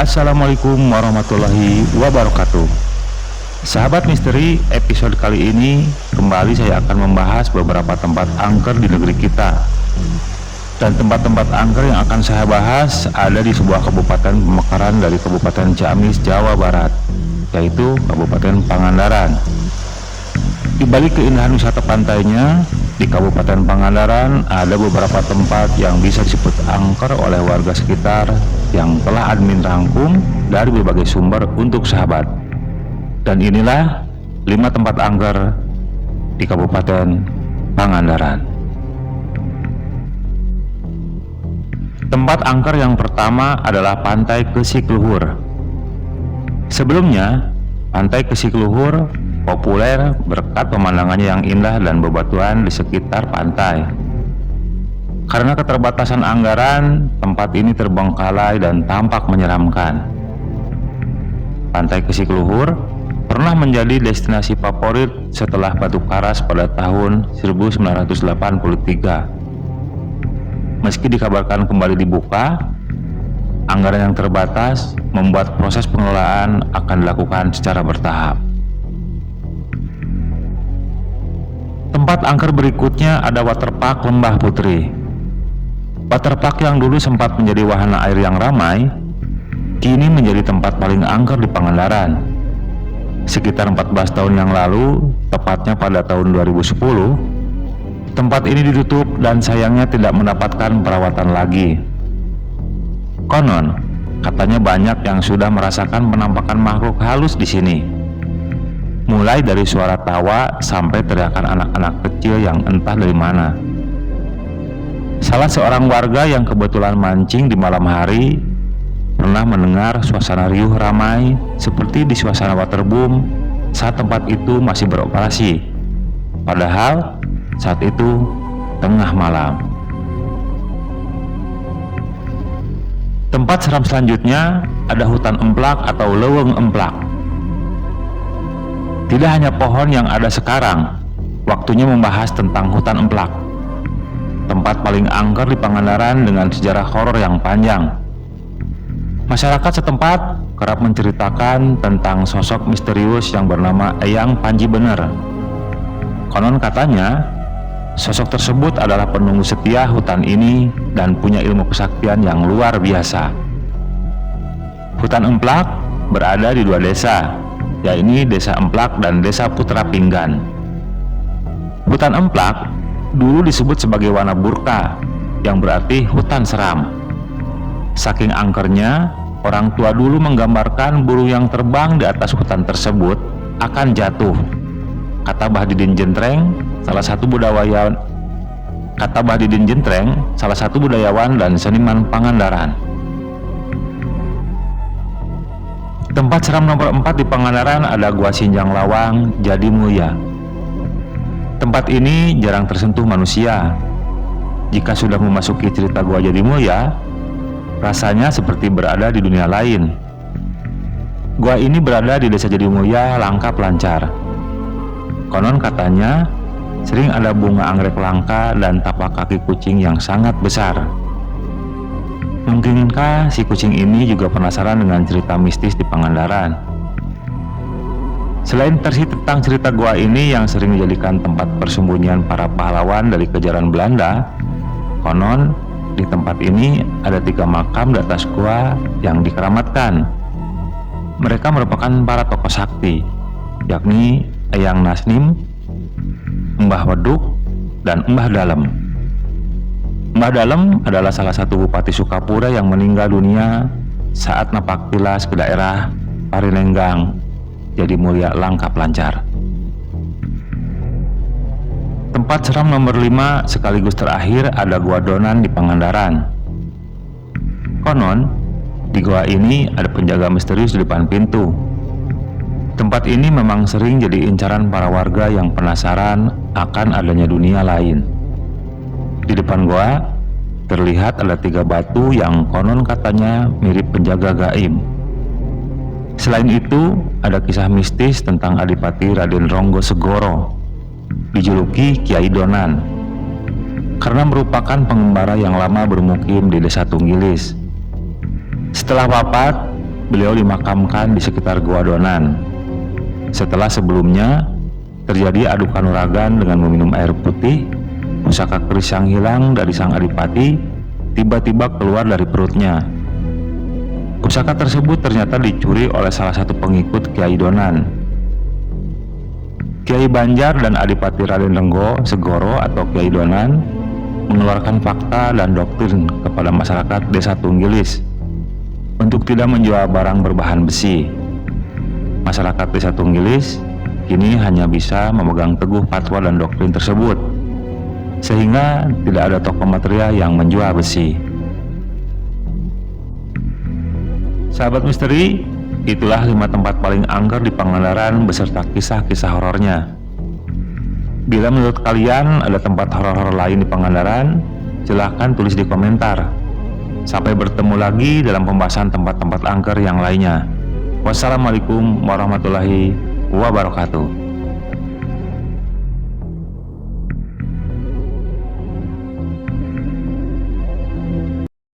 Assalamualaikum warahmatullahi wabarakatuh. Sahabat misteri, episode kali ini kembali saya akan membahas beberapa tempat angker di negeri kita. Dan tempat-tempat angker yang akan saya bahas ada di sebuah kabupaten pemekaran dari Kabupaten Ciamis, Jawa Barat, yaitu Kabupaten Pangandaran. Di balik keindahan wisata pantainya, di Kabupaten Pangandaran ada beberapa tempat yang bisa disebut angker oleh warga sekitar yang telah admin rangkum dari berbagai sumber untuk sahabat. Dan inilah 5 tempat angker di Kabupaten Pangandaran. Tempat angker yang pertama adalah Pantai Kesikluhur. Sebelumnya, Pantai Kesikluhur populer berkat pemandangannya yang indah dan bebatuan di sekitar pantai. Karena keterbatasan anggaran, tempat ini terbengkalai dan tampak menyeramkan. Pantai Kesikluhur pernah menjadi destinasi favorit setelah Batu Karas pada tahun 1983. Meski dikabarkan kembali dibuka, anggaran yang terbatas membuat proses pengelolaan akan dilakukan secara bertahap. Tempat angker berikutnya ada Waterpark Lembah Putri. Waterpark yang dulu sempat menjadi wahana air yang ramai, kini menjadi tempat paling angker di Pangandaran. Sekitar 14 tahun yang lalu, tepatnya pada tahun 2010, tempat ini ditutup dan sayangnya tidak mendapatkan perawatan lagi. Konon, katanya banyak yang sudah merasakan penampakan makhluk halus di sini. Mulai dari suara tawa sampai teriakan anak-anak kecil yang entah dari mana. Salah seorang warga yang kebetulan mancing di malam hari pernah mendengar suasana riuh ramai seperti di suasana waterboom saat tempat itu masih beroperasi. Padahal saat itu tengah malam. Tempat seram selanjutnya ada hutan emplak atau leweng emplak. Tidak hanya pohon yang ada sekarang, waktunya membahas tentang hutan emplak. Tempat paling angker di Pangandaran dengan sejarah horor yang panjang. Masyarakat setempat kerap menceritakan tentang sosok misterius yang bernama Eyang Panji Bener. Konon katanya, sosok tersebut adalah penunggu setia hutan ini dan punya ilmu kesaktian yang luar biasa. Hutan emplak berada di 2 desa, yaitu Desa Emplak dan Desa Putra Pinggan. Hutan emplak dulu disebut sebagai Wanaburka, yang berarti hutan seram. Saking angkernya, orang tua dulu menggambarkan burung yang terbang di atas hutan tersebut akan jatuh. Kata Bahdidin Jentreng, salah satu budayawan dan seniman Pangandaran. Tempat seram nomor 4 di Pangandaran ada Gua Sinjang Lawang, Jatimulia. Tempat ini jarang tersentuh manusia. Jika sudah memasuki cerita Gua Jatimulia, rasanya seperti berada di dunia lain. Gua ini berada di Desa Jatimulia, Langkap Lancar. Konon katanya, sering ada bunga anggrek langka dan tapak kaki kucing yang sangat besar. Mungkinkah si kucing ini juga penasaran dengan cerita mistis di Pangandaran? Selain versi tentang cerita gua ini yang sering dijadikan tempat persembunyian para pahlawan dari kejaran Belanda, konon di tempat ini ada 3 makam di atas gua yang dikeramatkan. Mereka merupakan para tokoh sakti, yakni Eyang Nasnim, Mbah Weduk, dan Mbah Dalem. Mbah Dalem adalah salah satu Bupati Sukapura yang meninggal dunia saat napak tilas ke daerah Parilenggang, Jatimulia, Langkap Lancar. Tempat seram nomor 5 sekaligus terakhir ada Gua Donan di Pangandaran. Konon, di gua ini ada penjaga misterius di depan pintu. Tempat ini memang sering jadi incaran para warga yang penasaran akan adanya dunia lain. Di depan gua terlihat ada 3 batu yang konon katanya mirip penjaga gaib. Selain itu, ada kisah mistis tentang Adipati Raden Ronggo Segoro, dijuluki Kiai Donan, karena merupakan pengembara yang lama bermukim di Desa Tunggilis. Setelah wafat, beliau dimakamkan di sekitar Gua Donan. Setelah sebelumnya terjadi adu kanuragan dengan meminum air putih, pusaka keris yang hilang dari sang adipati tiba-tiba keluar dari perutnya. Pusaka tersebut ternyata dicuri oleh salah satu pengikut Kiai Donan. Kiai Banjar dan Adipati Raden Renggo Segoro atau Kiai Donan mengeluarkan fakta dan doktrin kepada masyarakat Desa Tunggilis untuk tidak menjual barang berbahan besi. Masyarakat Desa Tunggilis kini hanya bisa memegang teguh fatwa dan doktrin tersebut, sehingga tidak ada toko material yang menjual besi. Sahabat misteri, itulah 5 tempat paling angker di Pangandaran beserta kisah-kisah horornya. Bila menurut kalian ada tempat horor-horor lain di Pangandaran, silahkan tulis di komentar. Sampai bertemu lagi dalam pembahasan tempat-tempat angker yang lainnya. Wassalamualaikum warahmatullahi wabarakatuh.